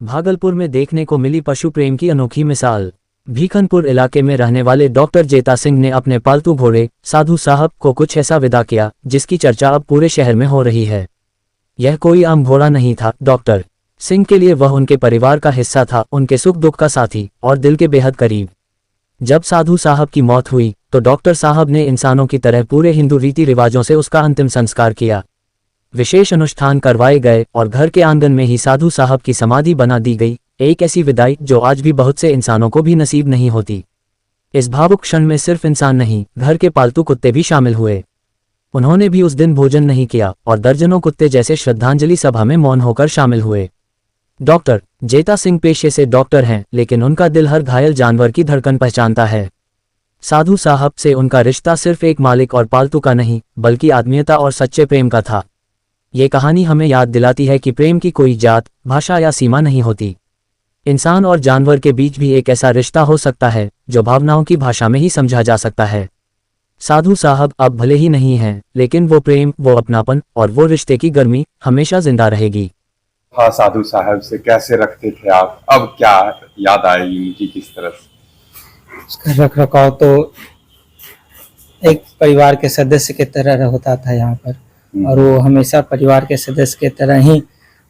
भागलपुर में देखने को मिली पशु प्रेम की अनोखी मिसाल। भीखनपुर इलाके में रहने वाले डॉक्टर जेता सिंह ने अपने पालतू घोड़े साधु साहब को कुछ ऐसा विदा किया जिसकी चर्चा अब पूरे शहर में हो रही है। यह कोई आम घोड़ा नहीं था। डॉक्टर सिंह के लिए वह उनके परिवार का हिस्सा था, उनके सुख दुख का साथी और दिल के बेहद करीब। जब साधु साहब की मौत हुई तो डॉक्टर साहब ने इंसानों की तरह पूरे हिंदू रीति रिवाजों से उसका अंतिम संस्कार किया। विशेष अनुष्ठान करवाए गए और घर के आंगन में ही साधु साहब की समाधि बना दी गई, एक ऐसी विदाई जो आज भी बहुत से इंसानों को भी नसीब नहीं होती। इस भावुक क्षण में सिर्फ इंसान नहीं, घर के पालतू कुत्ते भी शामिल हुए। उन्होंने भी उस दिन भोजन नहीं किया और दर्जनों कुत्ते जैसे श्रद्धांजलि सभा में मौन होकर शामिल हुए। डॉक्टर जेता सिंह पेशे से डॉक्टर हैं, लेकिन उनका दिल हर घायल जानवर की धड़कन पहचानता है। साधु साहब से उनका रिश्ता सिर्फ एक मालिक और पालतू का नहीं, बल्कि आत्मीयता और सच्चे प्रेम का था। ये कहानी हमें याद दिलाती है कि प्रेम की कोई जात, भाषा या सीमा नहीं होती। इंसान और जानवर के बीच भी एक ऐसा रिश्ता हो सकता है जो भावनाओं की भाषा में ही समझा जा सकता है। साधु साहब अब भले ही नहीं हैं, लेकिन वो प्रेम, वो अपनापन और वो रिश्ते की गर्मी हमेशा जिंदा रहेगी। हाँ, साधु साहब से कैसे रखते थे आप? अब क्या याद आएगी उनकी, किस तरह से? उसका रख रखाव तो एक परिवार के सदस्य की तरह होता था यहाँ पर, और वो हमेशा परिवार के सदस्य की तरह ही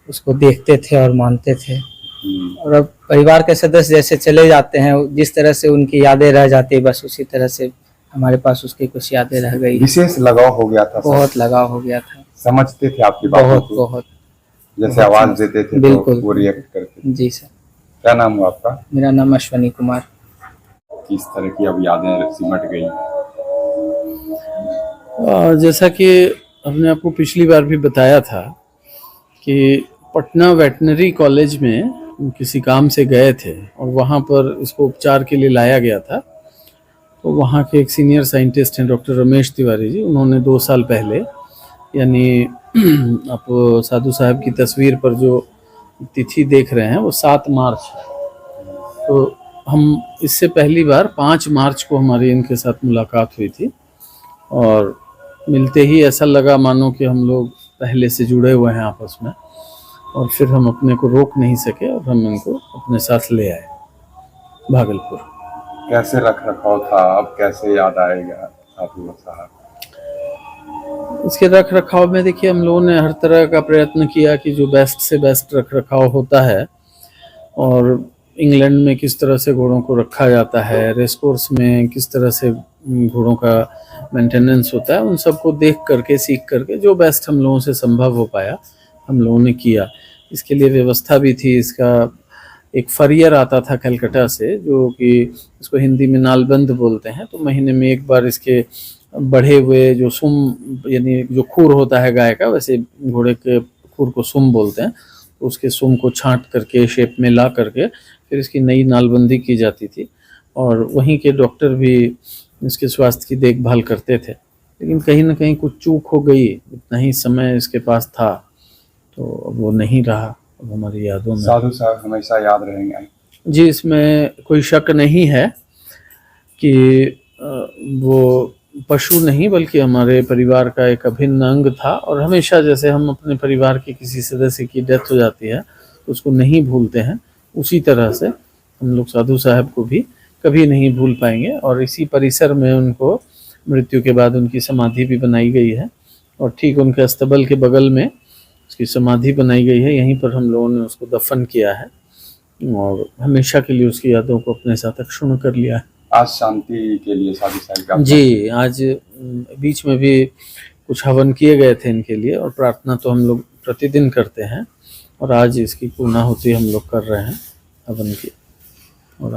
उसको देखते थे और मानते थे। और अब परिवार के सदस्य जैसे चले जाते हैं, जिस तरह से उनकी यादें रह जाती है, बस उसी तरह से हमारे पास उसकी कुछ यादें रह गई। विशेष लगाव हो गया था। बहुत लगाव हो गया था। समझते थे आपकी बातों को? बहुत जैसे आवाज देते थे बिल्कुल तो वो रिएक्ट करते थे। जी सर। क्या नाम हुआ आपका? मेरा नाम अश्वनी कुमार। किस तरह की अब यादें सिमट गई? जैसा कि हमने आपको पिछली बार भी बताया था कि पटना वेटनरी कॉलेज में किसी काम से गए थे और वहाँ पर इसको उपचार के लिए लाया गया था। तो वहाँ के एक सीनियर साइंटिस्ट हैं डॉक्टर रमेश तिवारी जी, उन्होंने 2 साल पहले, यानी आप साधु साहब की तस्वीर पर जो तिथि देख रहे हैं वो 7 मार्च है। तो हम इससे पहली बार 5 मार्च को हमारी इनके साथ मुलाकात हुई थी और मिलते ही ऐसा लगा मानो कि हम लोग पहले से जुड़े हुए हैं आपस में, और फिर हम अपने को रोक नहीं सके और हम इनको अपने साथ ले आए भागलपुर। कैसे रख रखाव था, अब कैसे याद आएगा साधु साहब? इसके रख रखाव में देखिए, हम लोगों ने हर तरह का प्रयत्न किया कि जो बेस्ट से बेस्ट रख रखाव होता है, और इंग्लैंड में किस तरह से घोड़ों को रखा जाता है, रेस कोर्स में किस तरह से घोड़ों का मेंटेनेंस होता है, उन सबको देख करके, सीख करके जो बेस्ट हम लोगों से संभव हो पाया हम लोगों ने किया। इसके लिए व्यवस्था भी थी। इसका एक फरियर आता था कलकत्ता से, जो कि इसको हिंदी में नालबंद बोलते हैं। तो महीने में एक बार इसके बढ़े हुए जो सुम, यानी जो खूर होता है गाय का, वैसे घोड़े के खूर को सुम बोलते हैं, तो उसके सुम को छांट करके शेप में ला करके फिर इसकी नई नालबंदी की जाती थी। और वहीं के डॉक्टर भी इसके स्वास्थ्य की देखभाल करते थे। लेकिन कहीं ना कहीं कुछ चूक हो गई, इतना ही समय इसके पास था तो अब वो नहीं रहा अब हमारी यादों में। साधु साहब हमेशा याद रहेंगे जी, इसमें कोई शक नहीं है कि वो पशु नहीं बल्कि हमारे परिवार का एक अभिन्न अंग था। और हमेशा जैसे हम अपने परिवार के किसी सदस्य की डेथ हो जाती है तो उसको नहीं भूलते हैं, उसी तरह से हम लोग साधु साहब को भी कभी नहीं भूल पाएंगे। और इसी परिसर में उनको मृत्यु के बाद उनकी समाधि भी बनाई गई है, और ठीक उनके अस्तबल के बगल में उसकी समाधि बनाई गई है। यहीं पर हम लोगों ने उसको दफन किया है और हमेशा के लिए उसकी यादों को अपने साथ अक्षुण्ण कर लिया है। आज शांति के लिए साधु साहब का? जी, आज बीच में भी कुछ हवन किए गए थे इनके लिए, और प्रार्थना तो हम लोग प्रतिदिन करते हैं, और आज इसकी पूर्णाहुति हम लोग कर रहे हैं हवन की।